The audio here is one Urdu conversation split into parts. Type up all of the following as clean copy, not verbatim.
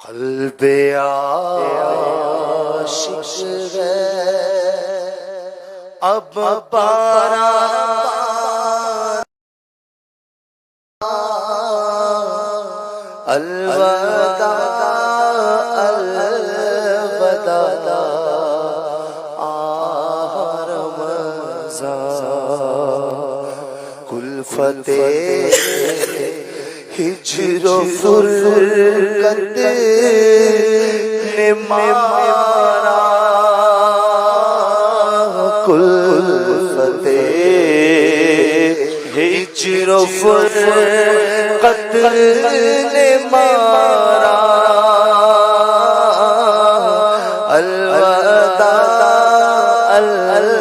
قلب عاشق ہے اب باران الوداع الوداع رمضان کلفت ہجر و فرقت نے مارا کلفت ہجر و فرقت نے مارا الوداع الوداع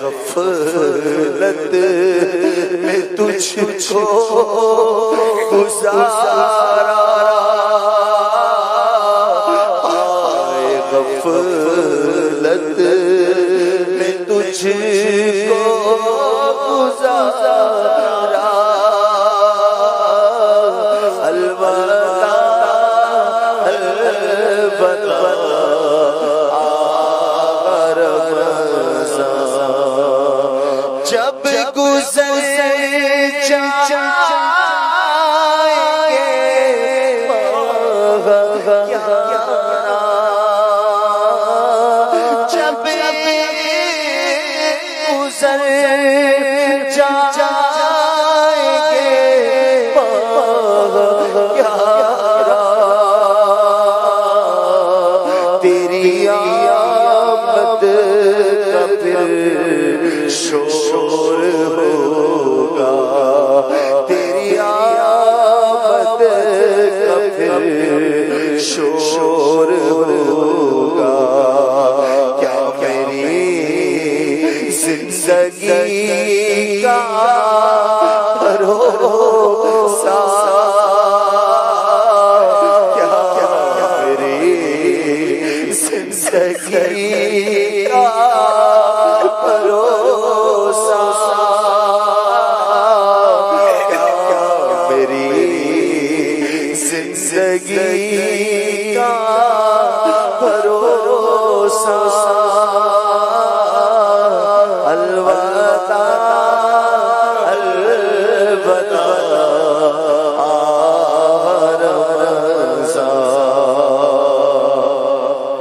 غفلت میں تجھ کو گزارا غفلت میں تجھ کو گزارا الوداع الوداع جب گزر جائیں گے جب گزر جائیں گے تیری آمد کا پھر شور ہوگا تیری آمد کا پھر شور ہوگا کیا میری زندگی کا بھروسہ کیا میری زندگی کا بھروسہ زندگی کا بھروسہ الوداع الوداع رمضان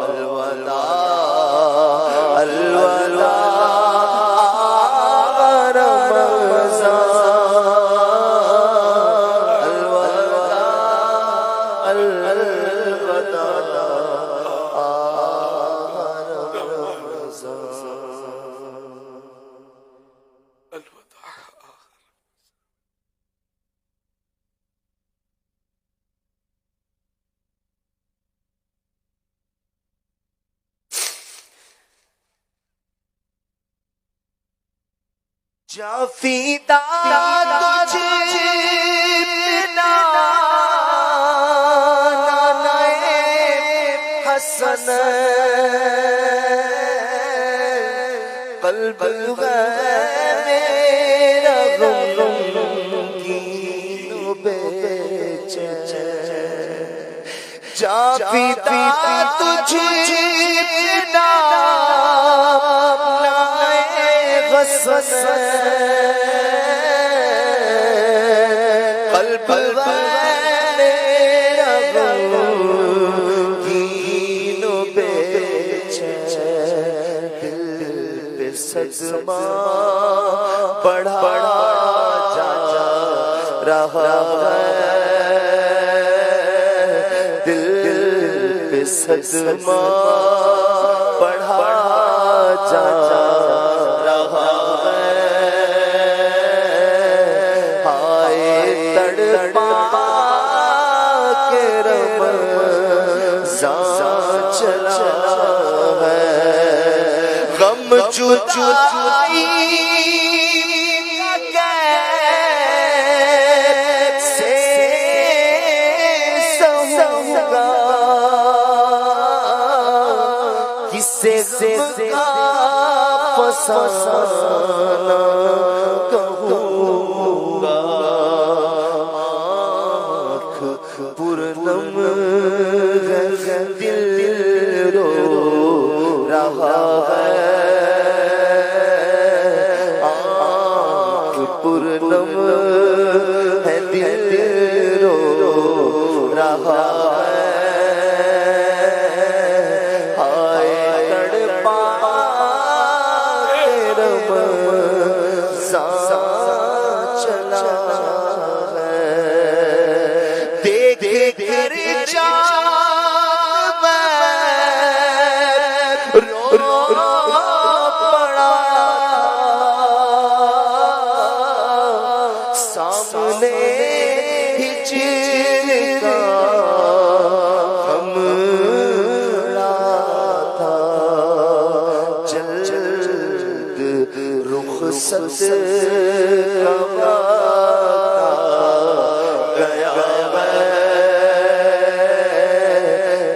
الوداع الوداع جافیدہ تجھے بنا نانائے حسن قلب ہے میرا غمگین و بے چین جافیدہ تجھے بنا قلب میرا غمگین و بے چین دل پہ صدمہ بڑھا جا رہا ہے دل پہ صدمہ بڑھا جا رہا چلا ہے غم جدائی سے سہوں گا کسے غم کا فسانہ کہوں گا آنکھ پرنم دل رو رہا ہے آنکھ پرنم ہے دل رو رہا ہے ہائے تڑپا کے رمضان چلا ہے دیکھ کر پڑا سامنے ہجر کا حملہ تھا جلد رخصت کا گیا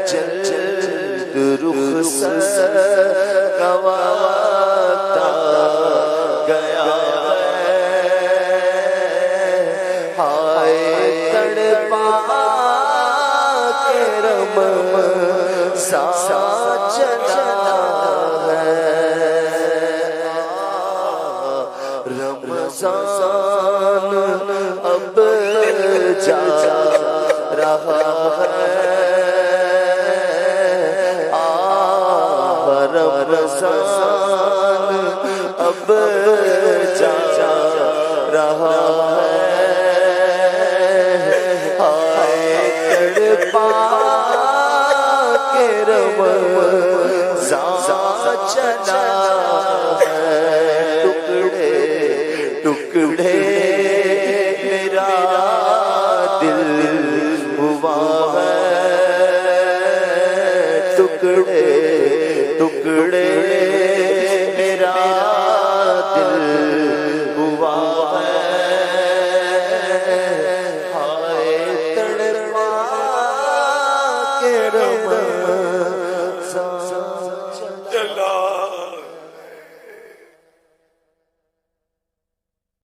جلد رخصت کا گیا ہائے تڑپا کے رمضان چلا ہے رمضان اب جا رہا ہے رمضان اب جا رہا ہے ہائے تڑپا کے رمضان چلا ہے ٹکڑے ٹکڑے میرا دل ہوا ہے ٹکڑے ٹکڑے